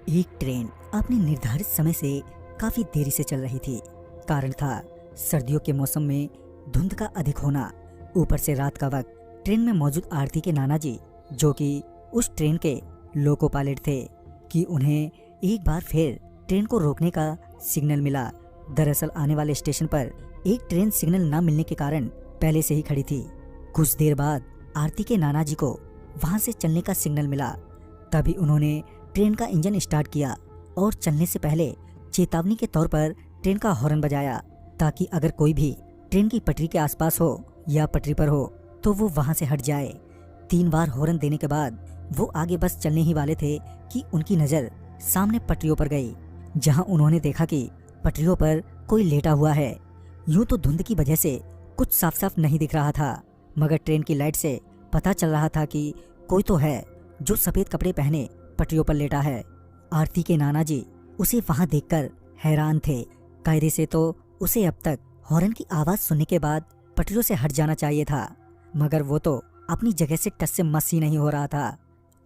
एक ट्रेन अपने निर्धारित समय से काफी देरी से चल रही थी। कारण था सर्दियों के मौसम में धुंध का अधिक होना। ऊपर से रात का वक्त। ट्रेन में मौजूद आरती के नाना जी, जो कि उस ट्रेन के लोको पायलट थे, कि उन्हें एक बार फिर ट्रेन को रोकने का सिग्नल मिला। दरअसल आने वाले स्टेशन पर एक ट्रेन सिग्नल न मिलने के कारण पहले से ही खड़ी थी। कुछ देर बाद आरती के नाना जी को वहां से चलने का सिग्नल मिला। तभी उन्होंने ट्रेन का इंजन स्टार्ट किया और चलने से पहले चेतावनी के तौर पर ट्रेन का हॉर्न बजाया, ताकि अगर कोई भी ट्रेन की पटरी के आसपास हो या पटरी पर हो तो वो वहां से हट जाए। 3 बार हॉर्न देने के बाद वो आगे बस चलने ही वाले थे कि उनकी नज़र सामने पटरियों पर गई, जहां उन्होंने देखा कि पटरियों पर कोई लेटा हुआ है। यूं तो धुंध की वजह से कुछ साफ साफ नहीं दिख रहा था, मगर ट्रेन की लाइट से पता चल रहा था कि कोई तो है जो सफेद कपड़े पहने पटरियों पर लेटा है। आरती के नाना जी उसे वहां देखकर हैरान थे। कायदे से तो उसे अब तक हॉर्न की आवाज सुनने के बाद पटरियों से हट जाना चाहिए था, मगर वो तो अपनी जगह से टस से मस ही नहीं हो रहा था।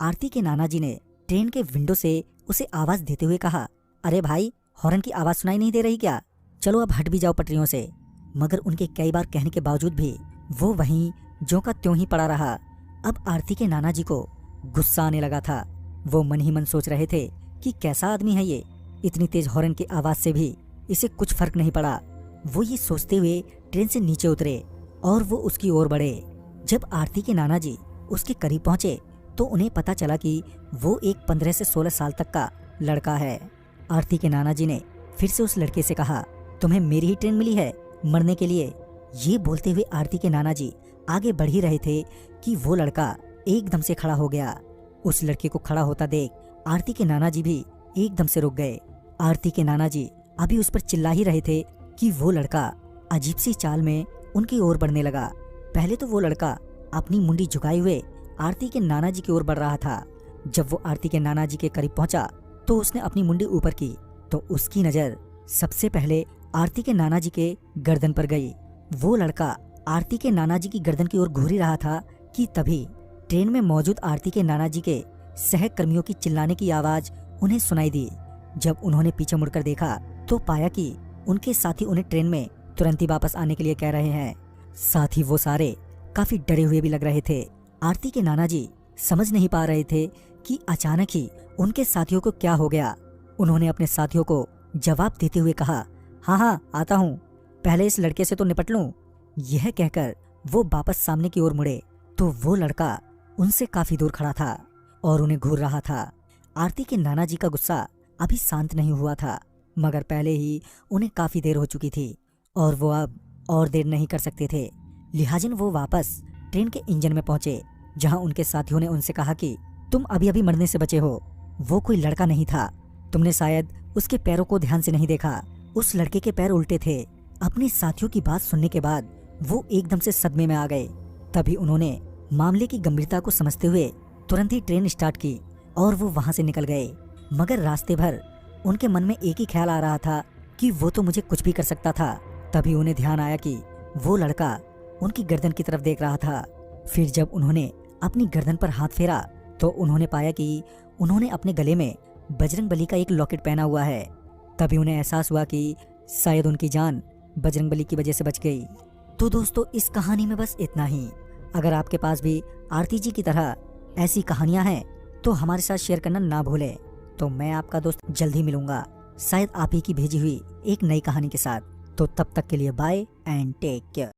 आरती के नाना जी ने ट्रेन के विंडो से उसे आवाज देते हुए कहा, अरे भाई, हॉर्न की आवाज सुनाई नहीं दे रही क्या? चलो अब हट भी जाओ पटरियों से। मगर उनके कई बार कहने के बावजूद भी वो वहीं ज्यों का त्यों ही पड़ा रहा। अब आरती के नाना जी को गुस्सा आने लगा था। वो मन ही मन सोच रहे थे कि कैसा आदमी है ये, इतनी तेज हॉर्न की आवाज से भी इसे कुछ फर्क नहीं पड़ा। वो ये सोचते हुए ट्रेन से नीचे उतरे और वो उसकी ओर बढ़े। जब आरती के नाना जी उसके करीब पहुंचे तो उन्हें पता चला कि वो एक 15 से 16 साल तक का लड़का है। आरती के नाना जी ने फिर से उस लड़के से कहा, तुम्हें मेरी ही ट्रेन मिली है मरने के लिए? ये बोलते हुए आरती के नाना जी आगे बढ़ ही रहे थे कि वो लड़का एकदम से खड़ा हो गया। उस लड़के को खड़ा होता देख आरती के नाना जी भी एकदम से रुक गए। आरती के नाना जी अभी उस पर चिल्ला ही रहे थे कि वो लड़का अजीब सी चाल में उनकी ओर बढ़ने लगा। पहले तो वो लड़का अपनी मुंडी झुकाए हुए आरती के नाना जी की ओर बढ़ रहा था। जब वो आरती के नाना जी के करीब पहुंचा तो उसने अपनी मुंडी ऊपर की तो उसकी नजर सबसे पहले आरती के नाना जी के गर्दन पर गई। वो लड़का आरती के नाना जी की गर्दन की ओर घूर ही रहा था कि तभी ट्रेन में मौजूद आरती के नाना जी के सहकर्मियों की चिल्लाने की आवाज उन्हें सुनाई दी। जब उन्होंने पीछे मुड़कर देखा तो पाया कि उनके साथी उन्हें ट्रेन में तुरंत ही वापस आने के लिए कह रहे हैं। साथ ही वो सारे काफी डरे हुए भी लग रहे थे। आरती के नाना जी समझ नहीं पा रहे थे कि अचानक ही उनके साथियों को क्या हो गया। उन्होंने अपने साथियों को जवाब देते हुए कहा, हाँ हाँ आता हूँ, पहले इस लड़के से तो निपट लूं। यह कहकर वो वापस सामने की ओर मुड़े तो वो लड़का उनसे काफी दूर खड़ा था और उन्हें घूर रहा था। आरती के नाना जी का गुस्सा अभी शांत नहीं हुआ था, मगर पहले ही उन्हें काफी देर हो चुकी थी और वो अब और देर नहीं कर सकते थे। लिहाजन वो वापस ट्रेन के इंजन में पहुंचे, जहां उनके साथियों ने उनसे कहा कि तुम अभी अभी मरने से बचे हो। वो कोई लड़का नहीं था, तुमने शायद उसके पैरों को ध्यान से नहीं देखा। उस लड़के के पैर उल्टे थे। अपने साथियों की बात सुनने के बाद वो एकदम से सदमे में आ गए। तभी उन्होंने मामले की गंभीरता को समझते हुए तुरंत ही ट्रेन स्टार्ट की और वो वहां से निकल गए। मगर रास्ते भर उनके मन में एक ही ख्याल आ रहा था कि वो तो मुझे कुछ भी कर सकता था। तभी उन्हें ध्यान आया कि वो लड़का उनकी गर्दन की तरफ देख रहा था। फिर जब उन्होंने अपनी गर्दन पर हाथ फेरा तो उन्होंने पाया कि उन्होंने अपने गले में बजरंगबली का एक लॉकेट पहना हुआ है। तभी उन्हें एहसास हुआ कि शायद उनकी जान बजरंगबली की वजह से बच गई। तो दोस्तों, इस कहानी में बस इतना ही। अगर आपके पास भी आरती जी की तरह ऐसी कहानियां हैं तो हमारे साथ शेयर करना ना भूलें। तो मैं आपका दोस्त जल्द ही मिलूंगा, शायद आप ही की भेजी हुई एक नई कहानी के साथ। तो तब तक के लिए बाय एंड टेक केयर।